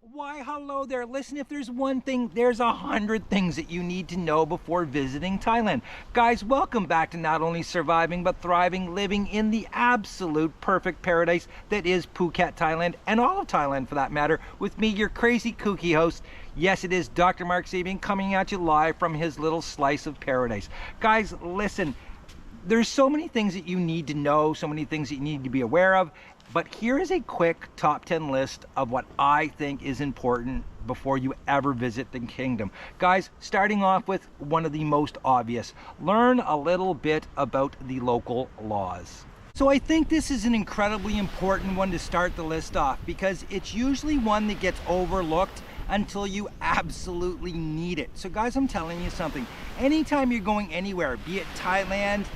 Why, hello there. Listen, if there's one thing, there's 100 things that you need to know before visiting Thailand. Guys, welcome back to not only surviving, but thriving, living in the absolute perfect paradise that is Phuket, Thailand, and all of Thailand for that matter, with me, your crazy kooky host. Yes, it is Dr. Mark Sabian coming at you live from his little slice of paradise. Guys, listen, there's so many things that you need to know, so many things that you need to be aware of. But here is a quick top 10 list of what I think is important before you ever visit the kingdom. Guys, starting off with one of the most obvious, learn a little bit about the local laws. So I think this is an incredibly important one to start the list off because it's usually one that gets overlooked until you absolutely need it. So guys, I'm telling you something. Anytime you're going anywhere, be it Thailand,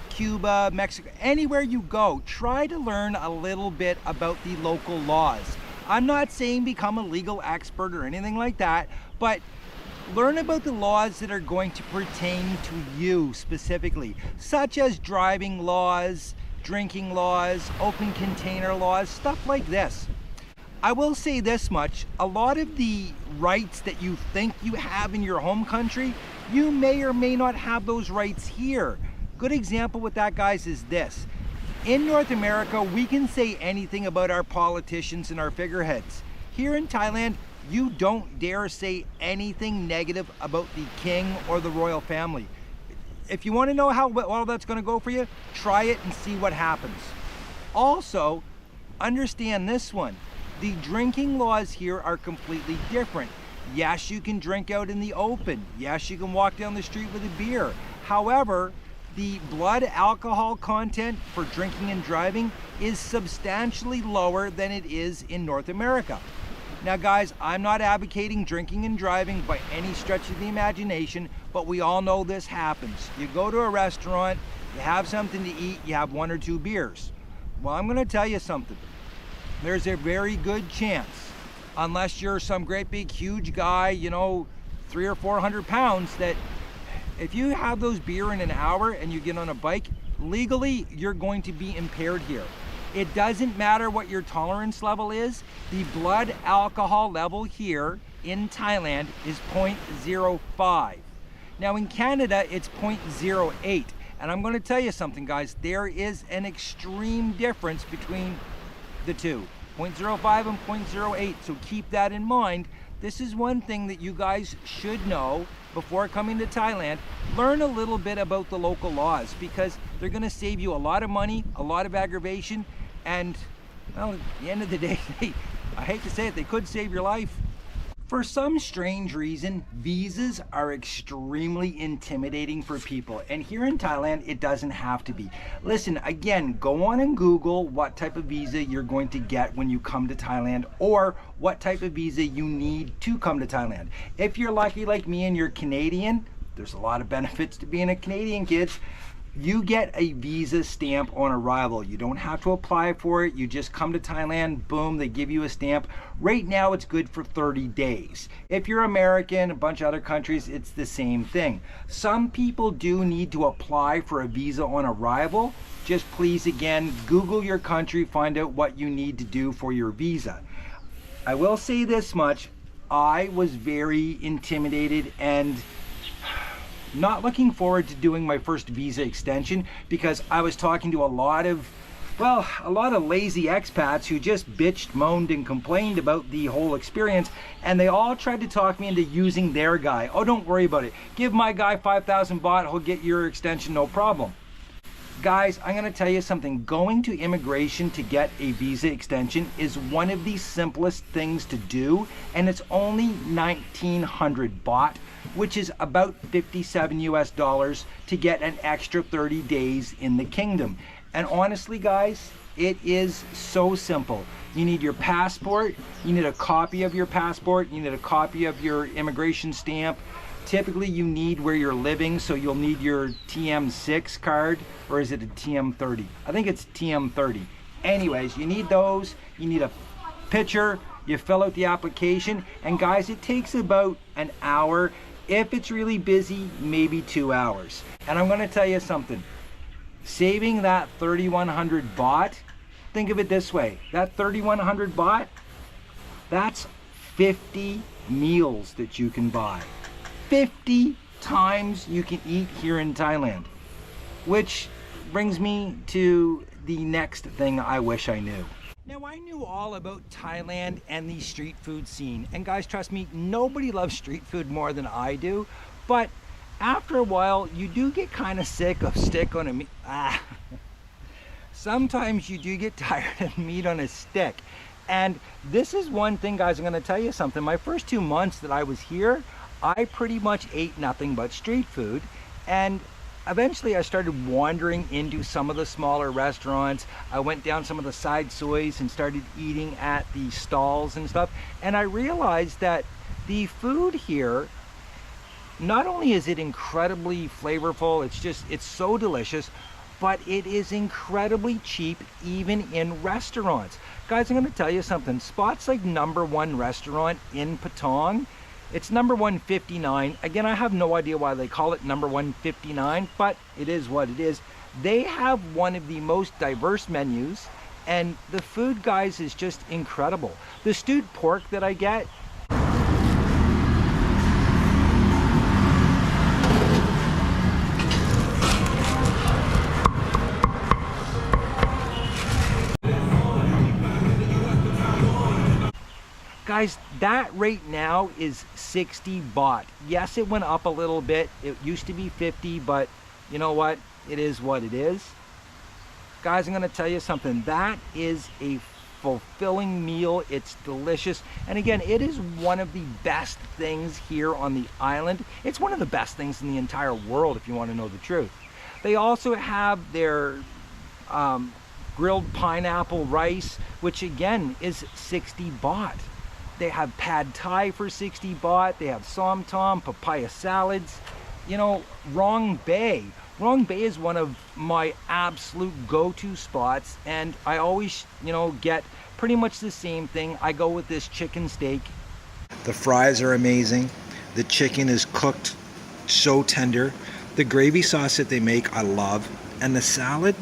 Cuba, Mexico, anywhere you go, try to learn a little bit about the local laws. I'm not saying become a legal expert or anything like that, but learn about the laws that are going to pertain to you specifically, such as driving laws, drinking laws, open container laws, stuff like this. I will say this much, a lot of the rights that you think you have in your home country, you may or may not have those rights here. Good example with that, guys, is this. In North America, we can say anything about our politicians and our figureheads. Here in Thailand, you don't dare say anything negative about the king or the royal family. If you want to know how well that's going to go for you, try it and see what happens. Also, understand this one. The drinking laws here are completely different. Yes, you can drink out in the open. Yes, you can walk down the street with a beer. However, the blood alcohol content for drinking and driving is substantially lower than it is in North America. Now guys, I'm not advocating drinking and driving by any stretch of the imagination, but we all know this happens. You go to a restaurant, you have something to eat, you have one or two beers. Well, I'm gonna tell you something. There's a very good chance, unless you're some great big huge guy, you know, 300 or 400 pounds, that if you have those beer in an hour and you get on a bike, legally, you're going to be impaired here. It doesn't matter what your tolerance level is. The blood alcohol level here in Thailand is 0.05. Now in Canada, it's 0.08. And I'm gonna tell you something, guys, there is an extreme difference between the two, 0.05 and 0.08. So keep that in mind. This is one thing that you guys should know before coming to Thailand. Learn a little bit about the local laws because they're going to save you a lot of money, a lot of aggravation, and well, at the end of the day, I hate to say it, they could save your life. For some strange reason, visas are extremely intimidating for people, and here in Thailand, it doesn't have to be. Listen, again, go on and Google what type of visa you're going to get when you come to Thailand, or what type of visa you need to come to Thailand. If you're lucky like me and you're Canadian, there's a lot of benefits to being a Canadian, kids. You get a visa stamp on arrival. You don't have to apply for it. You just come to Thailand, boom, they give you a stamp. Right now, it's good for 30 days. If you're American, a bunch of other countries, it's the same thing. Some people do need to apply for a visa on arrival. Just please, again, Google your country, find out what you need to do for your visa. I will say this much, I was very intimidated and not looking forward to doing my first visa extension because I was talking to a lot of lazy expats who just bitched, moaned, and complained about the whole experience, and they all tried to talk me into using their guy. Oh, don't worry about it. Give my guy 5,000 baht, he'll get your extension, no problem. Guys, I'm gonna tell you something. Going to immigration to get a visa extension is one of the simplest things to do, and it's only 1,900 baht, which is about 57 US dollars to get an extra 30 days in the kingdom. And honestly, guys, it is so simple. You need your passport, you need a copy of your passport, you need a copy of your immigration stamp. Typically you need where you're living, so you'll need your TM6 card, or is it a TM30? I think it's TM30. Anyways, you need those, you need a picture, you fill out the application, and guys, it takes about an hour. If it's really busy, maybe 2 hours. And I'm gonna tell you something, saving that 3,100 baht, think of it this way, that 3,100 baht, that's 50 meals that you can buy. 50 times you can eat here in Thailand. Which brings me to the next thing I wish I knew. Now, I knew all about Thailand and the street food scene. And guys, trust me, nobody loves street food more than I do. But after a while, you do get kind of sick of stick on a meat. Sometimes you do get tired of meat on a stick. And this is one thing, guys, I'm gonna tell you something. My first 2 months that I was here, I pretty much ate nothing but street food. And eventually I started wandering into some of the smaller restaurants. I went down some of the side soys and started eating at the stalls and stuff. And I realized that the food here, not only is it incredibly flavorful, it's so delicious, but it is incredibly cheap even in restaurants. Guys, I'm gonna tell you something. Spots like #1 restaurant in Patong, it's #159. Again, I have no idea why they call it #159, but it is what it is. They have one of the most diverse menus, and the food, guys, is just incredible. The stewed pork that I get, guys, that right now is 60 baht. Yes, it went up a little bit. It used to be 50, but you know what? It is what it is. Guys, I'm gonna tell you something. That is a fulfilling meal. It's delicious. And again, it is one of the best things here on the island. It's one of the best things in the entire world, if you want to know the truth. They also have their grilled pineapple rice, which again is 60 baht. They have pad thai for 60 baht. They have som tom, papaya salads. You know, Rong Bay. Rong Bay is one of my absolute go-to spots, and I always, you know, get pretty much the same thing. I go with this chicken steak. The fries are amazing. The chicken is cooked so tender. The gravy sauce that they make, I love. And the salad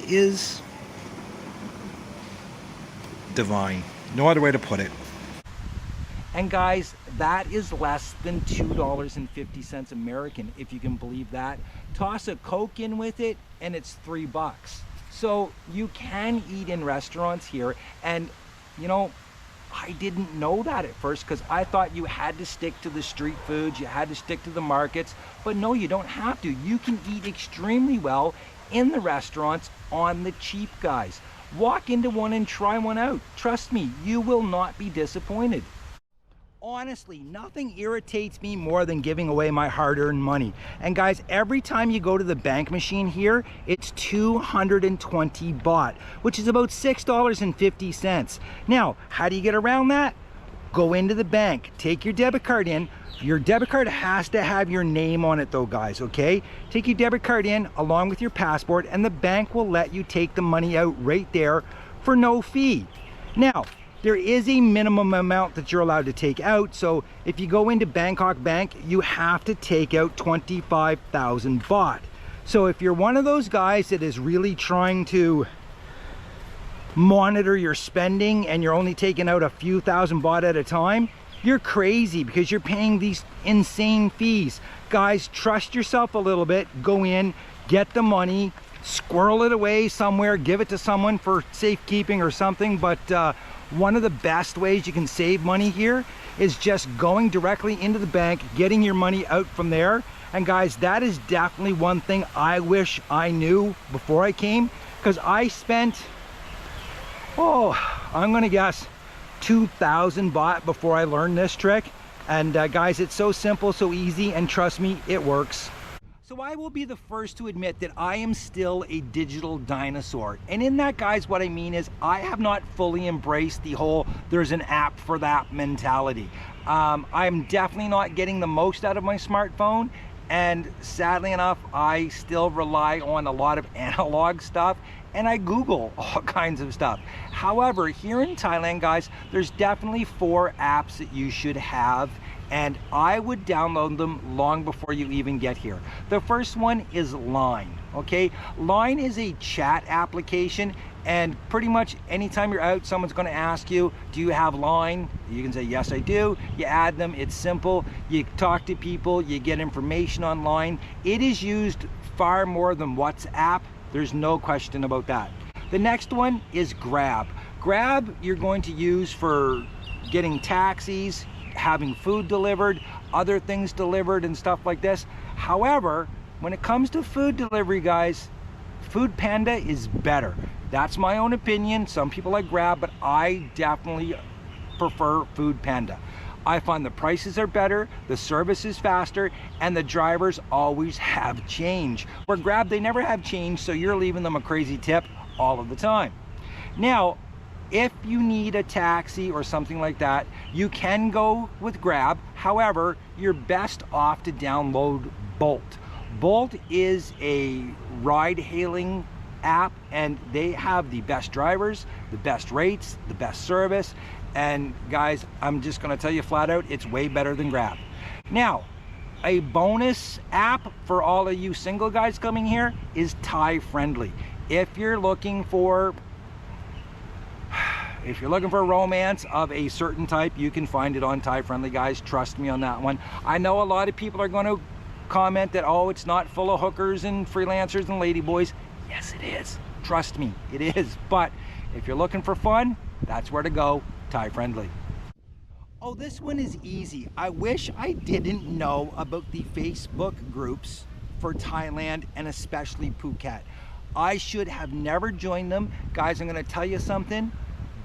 is divine. No other way to put it. And guys, that is less than $2.50 American, if you can believe that. Toss a Coke in with it, and it's $3. So you can eat in restaurants here, and you know, I didn't know that at first because I thought you had to stick to the street foods, you had to stick to the markets, but no, you don't have to. You can eat extremely well in the restaurants on the cheap, guys. Walk into one and try one out. Trust me, you will not be disappointed. Honestly, nothing irritates me more than giving away my hard-earned money. And guys, every time you go to the bank machine here, it's 220 baht, which is about $6.50. Now, how do you get around that? Go into the bank, take your debit card in. Your debit card has to have your name on it though, guys, okay? Take your debit card in along with your passport, and the bank will let you take the money out right there for no fee. Now, there is a minimum amount that you're allowed to take out. So if you go into Bangkok Bank, you have to take out 25,000 baht. So if you're one of those guys that is really trying to monitor your spending and you're only taking out a few thousand baht at a time, you're crazy because you're paying these insane fees. Guys, trust yourself a little bit. Go in, get the money, squirrel it away somewhere, give it to someone for safekeeping or something. But one of the best ways you can save money here is just going directly into the bank, getting your money out from there. And guys, that is definitely one thing I wish I knew before I came, because I spent, I'm gonna guess 2,000 baht before I learned this trick. And guys, it's so simple, so easy, and trust me, it works. So I will be the first to admit that I am still a digital dinosaur. And in that, guys, what I mean is I have not fully embraced the whole there's an app for that mentality. I'm definitely not getting the most out of my smartphone. And sadly enough, I still rely on a lot of analog stuff. and I Google all kinds of stuff. However, here in Thailand, guys, there's definitely 4 apps that you should have, and I would download them long before you even get here. The first one is Line, okay? Line is a chat application, and pretty much anytime you're out, someone's gonna ask you, do you have Line? You can say, yes, I do. You add them, it's simple. You talk to people, you get information online. It is used far more than WhatsApp. There's no question about that. The next one is Grab. Grab you're going to use for getting taxis, having food delivered, other things delivered and stuff like this. However, when it comes to food delivery, guys, Food Panda is better. That's my own opinion. Some people like Grab, but I definitely prefer Food Panda. I find the prices are better, the service is faster, and the drivers always have change. Where Grab, they never have change, so you're leaving them a crazy tip all of the time. Now, if you need a taxi or something like that, you can go with Grab. However, you're best off to download Bolt. Bolt is a ride-hailing app, and they have the best drivers, the best rates, the best service, and guys, I'm just gonna tell you flat out, it's way better than Grab. Now, a bonus app for all of you single guys coming here is Thai Friendly. If you're looking for romance of a certain type, you can find it on Thai Friendly, guys. Trust me on that one. I know a lot of people are going to comment that, oh, it's not full of hookers and freelancers and ladyboys. Yes, it is. Trust me, it is. But if you're looking for fun, that's where to go. Thai Friendly. Oh, this one is easy. I wish I didn't know about the Facebook groups for Thailand and especially Phuket. I should have never joined them. Guys, I'm gonna tell you something.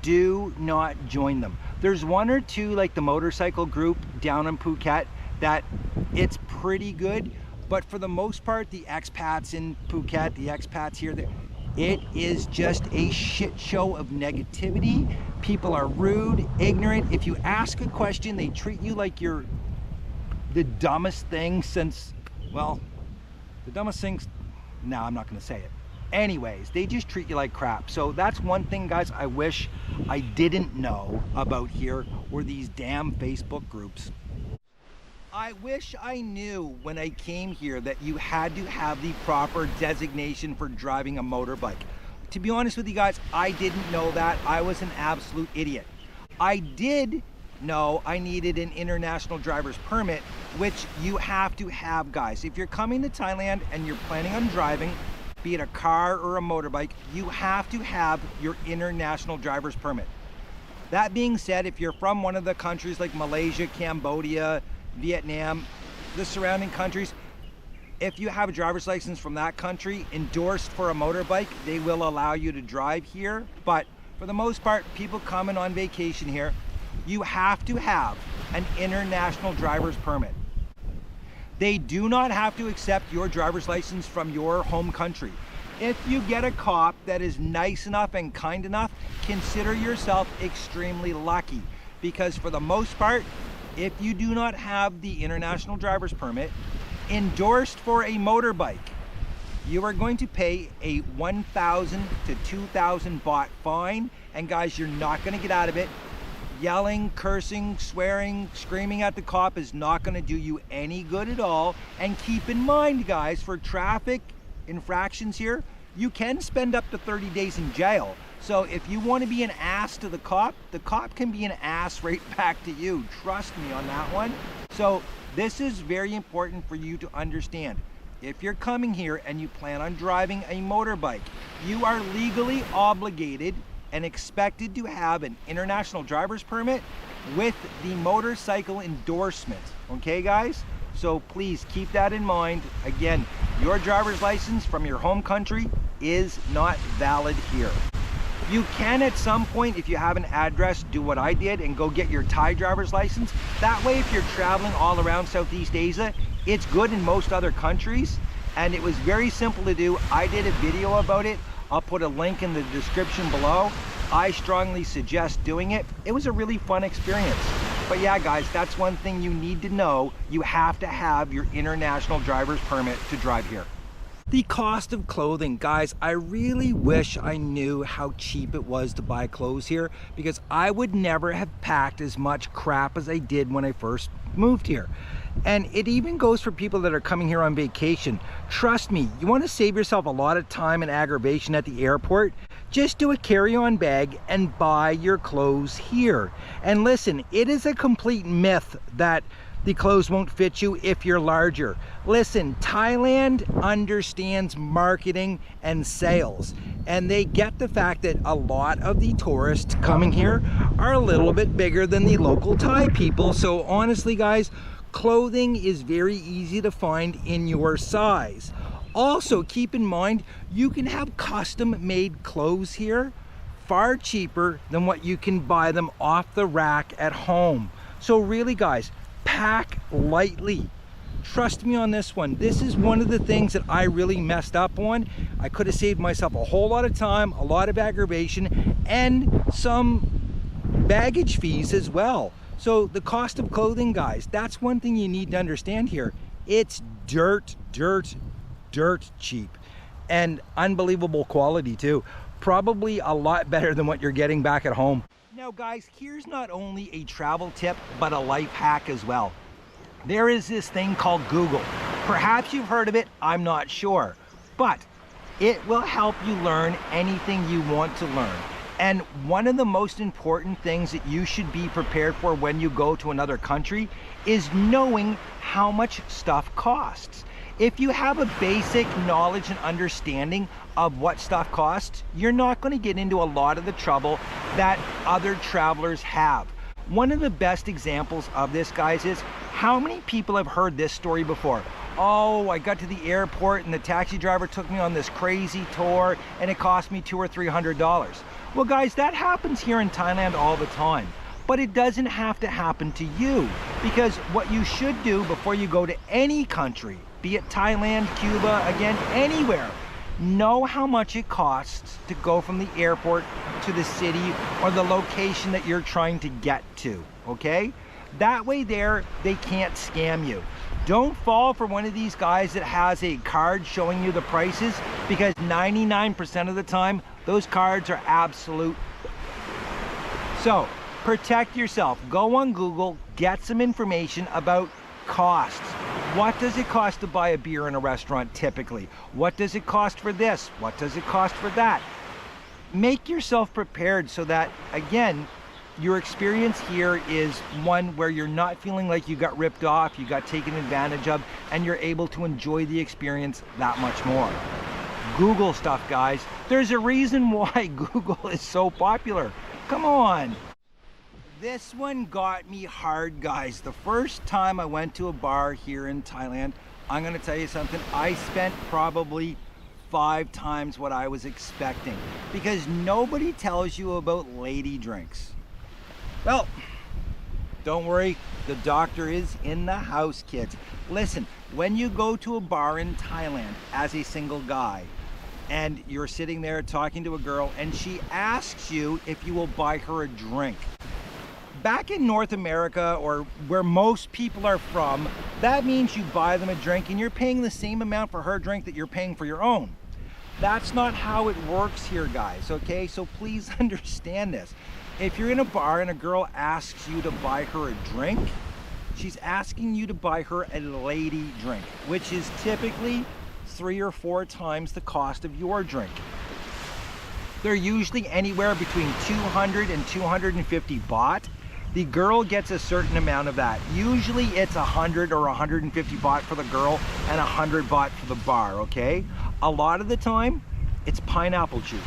Do not join them. There's one or two, like the motorcycle group down in Phuket, that it's pretty good, but for the most part, the expats in Phuket, the expats here, it is just a shit show of negativity. People are rude, ignorant. If you ask a question, they treat you like you're the dumbest thing since, well, the dumbest things, no, I'm not gonna say it. Anyways, they just treat you like crap. So that's one thing, guys, I wish I didn't know about here, were these damn Facebook groups. I wish I knew when I came here that you had to have the proper designation for driving a motorbike. To be honest with you guys, I didn't know that. I was an absolute idiot. I did know I needed an international driver's permit, which you have to have, guys. If you're coming to Thailand and you're planning on driving, be it a car or a motorbike, you have to have your international driver's permit. That being said, if you're from one of the countries like Malaysia, Cambodia, Vietnam, the surrounding countries, if you have a driver's license from that country endorsed for a motorbike, they will allow you to drive here. But for the most part, people coming on vacation here, you have to have an international driver's permit. They do not have to accept your driver's license from your home country. If you get a cop that is nice enough and kind enough, consider yourself extremely lucky, because for the most part, if you do not have the international driver's permit endorsed for a motorbike, you are going to pay a 1,000 to 2,000 baht fine, and guys, you're not going to get out of it. Yelling, cursing, swearing, screaming at the cop is not going to do you any good at all. And keep in mind, guys, for traffic infractions here, you can spend up to 30 days in jail. So if you want to be an ass to the cop can be an ass right back to you. Trust me on that one. So this is very important for you to understand. If you're coming here and you plan on driving a motorbike, you are legally obligated and expected to have an international driver's permit with the motorcycle endorsement. Okay, guys? So please keep that in mind. Again, your driver's license from your home country is not valid here. You can at some point, if you have an address, do what I did and go get your Thai driver's license. That way, if you're traveling all around Southeast Asia, it's good in most other countries, and it was very simple to do. I did a video about it. I'll put a link in the description below. I strongly suggest doing it. It was a really fun experience. But yeah, guys, that's one thing you need to know. You have to have your international driver's permit to drive here. The cost of clothing, guys, I really wish I knew how cheap it was to buy clothes here, because I would never have packed as much crap as I did when I first moved here. And it even goes for people that are coming here on vacation. Trust me, you want to save yourself a lot of time and aggravation at the airport, just do a carry-on bag and buy your clothes here. And listen, it is a complete myth that the clothes won't fit you if you're larger. Listen, Thailand understands marketing and sales, and they get the fact that a lot of the tourists coming here are a little bit bigger than the local Thai people. So honestly, guys, clothing is very easy to find in your size. Also, keep in mind, you can have custom-made clothes here far cheaper than what you can buy them off the rack at home. So really, guys, pack lightly. Trust me on this one. This is one of the things that I really messed up on. I could have saved myself a whole lot of time, a lot of aggravation, and some baggage fees as well. So the cost of clothing, guys, that's one thing you need to understand here. It's dirt cheap, and unbelievable quality too. Probably a lot better than what you're getting back at home. Now guys, here's not only a travel tip, but a life hack as well. There is this thing called Google. Perhaps you've heard of it, I'm not sure. But it will help you learn anything you want to learn. And one of the most important things that you should be prepared for when you go to another country is knowing how much stuff costs. If you have a basic knowledge and understanding of what stuff costs, you're not going to get into a lot of the trouble that other travelers have. One of the best examples of this, guys, is how many people have heard this story before? Oh, I got to the airport and the taxi driver took me on this crazy tour and it cost me $200 or $300. Well, guys, that happens here in Thailand all the time. But it doesn't have to happen to you, because what you should do before you go to any country, be it Thailand, Cuba, again, anywhere, know how much it costs to go from the airport to the city or the location that you're trying to get to, okay? That way there, they can't scam you. Don't fall for one of these guys that has a card showing you the prices, because 99% of the time, those cards are absolute. So, protect yourself. Go on Google, get some information about costs. What does it cost to buy a beer in a restaurant typically? What does it cost for this? What does it cost for that? Make yourself prepared so that, again, your experience here is one where you're not feeling like you got ripped off, you got taken advantage of, and you're able to enjoy the experience that much more. Google stuff, guys. There's a reason why Google is so popular. Come on. This one got me hard, guys. The first time I went to a bar here in Thailand, I'm gonna tell you something, I spent probably 5 times what I was expecting, because nobody tells you about lady drinks. Well, don't worry, the doctor is in the house, kids. Listen, when you go to a bar in Thailand as a single guy, and you're sitting there talking to a girl, and she asks you if you will buy her a drink. Back in North America, or where most people are from, that means you buy them a drink and you're paying the same amount for her drink that you're paying for your own. That's not how it works here, guys, okay? So please understand this. If you're in a bar and a girl asks you to buy her a drink, she's asking you to buy her a lady drink, which is typically 3 or 4 times the cost of your drink. They're usually anywhere between 200 and 250 baht. The girl gets a certain amount of that. Usually it's 100 or 150 baht for the girl and 100 baht for the bar, okay? A lot of the time, it's pineapple juice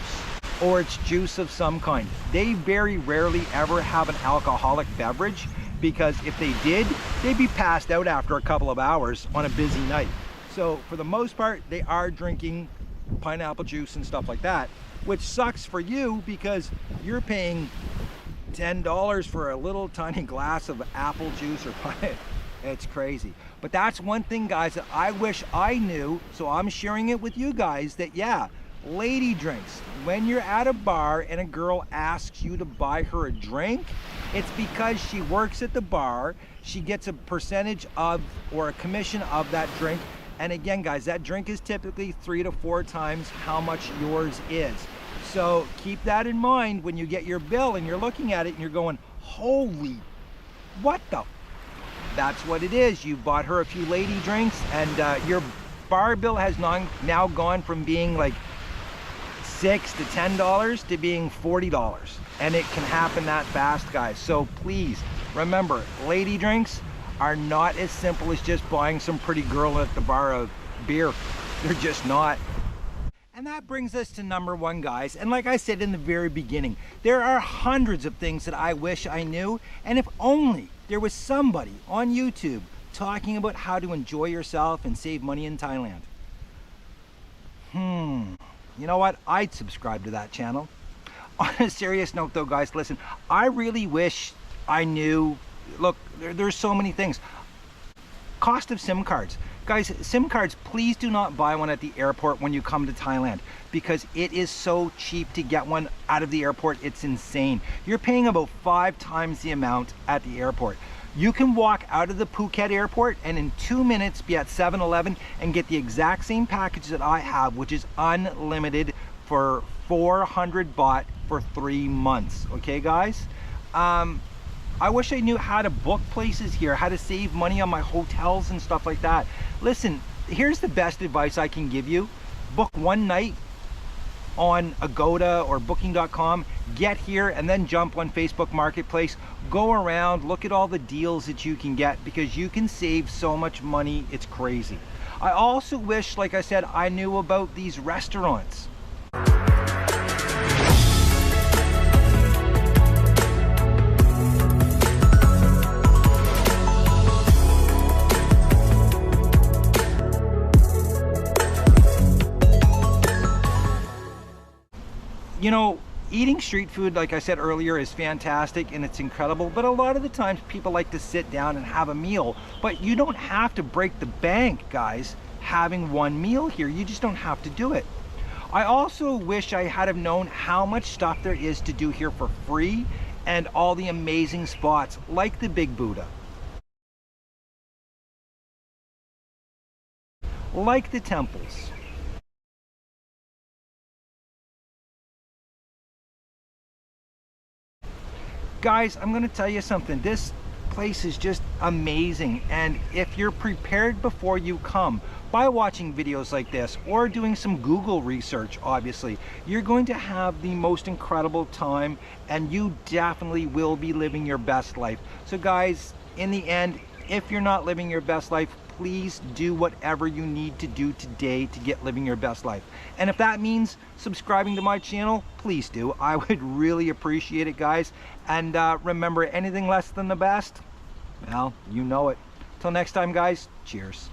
or it's juice of some kind. They very rarely ever have an alcoholic beverage, because if they did, they'd be passed out after a couple of hours on a busy night. So for the most part, they are drinking pineapple juice and stuff like that, which sucks for you because you're paying $10 for a little tiny glass of apple juice or pineapple. It's crazy. But that's one thing, guys, that I wish I knew, so I'm sharing it with you guys, that yeah, lady drinks. When you're at a bar and a girl asks you to buy her a drink, it's because she works at the bar, she gets a percentage of or a commission of that drink, And again, guys, that drink is typically 3 to 4 times how much yours is. So keep that in mind when you get your bill and you're looking at it and you're going, holy, what the? That's what it is. You bought her a few lady drinks, and your bar bill has now gone from being like $6 to $10 to being $40. And it can happen that fast, guys. So please remember, lady drinks are not as simple as just buying some pretty girl at the bar a beer. They're just not. And that brings us to number 1, guys. And like I said in the very beginning, there are hundreds of things that I wish I knew. And if only there was somebody on YouTube talking about how to enjoy yourself and save money in Thailand. You know what? I'd subscribe to that channel. On a serious note though, guys, listen, I really wish I knew, look, there's so many things. Cost of SIM cards. Guys, SIM cards, please do not buy one at the airport when you come to Thailand, because it is so cheap to get one out of the airport. It's insane. You're paying about 5 times the amount at the airport. You can walk out of the Phuket airport and in 2 minutes be at 7-Eleven and get the exact same package that I have, which is unlimited for 400 baht for 3 months. Okay, guys? I wish I knew how to book places here, how to save money on my hotels and stuff like that. Listen, here's the best advice I can give you. Book one night on Agoda or booking.com, get here and then jump on Facebook Marketplace. Go around, look at all the deals that you can get, because you can save so much money, it's crazy. I also wish, like I said, I knew about these restaurants. You know, eating street food, like I said earlier, is fantastic and it's incredible, but a lot of the times people like to sit down and have a meal. But you don't have to break the bank, guys, having one meal here. You just don't have to do it. I also wish I had have known how much stuff there is to do here for free, and all the amazing spots like the Big Buddha, like the temples. Guys, I'm gonna tell you something. This place is just amazing, and if you're prepared before you come by watching videos like this or doing some Google research, obviously, you're going to have the most incredible time, and you definitely will be living your best life. So guys, in the end, if you're not living your best life, please do whatever you need to do today to get living your best life. And if that means subscribing to my channel, please do. I would really appreciate it, guys. And remember, anything less than the best, well, you know it. Till next time, guys, cheers.